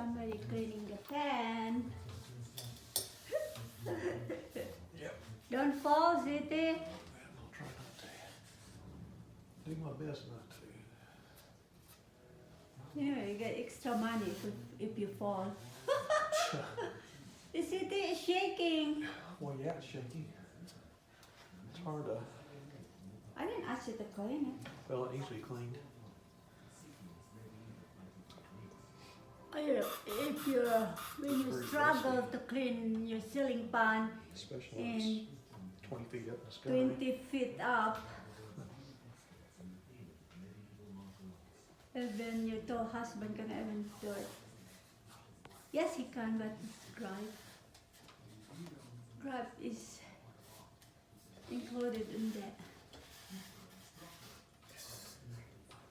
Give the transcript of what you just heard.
somebody cleaning the pan. Yep. Don't fall, Ziti. I'll try not to. Do my best not to. Yeah, you get extra money if you fall. The city is shaking. Well, yeah, it's shaky. It's hard to. I didn't ask you to clean it. Well, it needs to be cleaned. If you when you Very struggle rusty. to clean your ceiling pan Especially when and it's 20 feet up in the sky. 20 feet up, even your tall husband can even do it. Yes, he can, but Grab. Grab is included in that.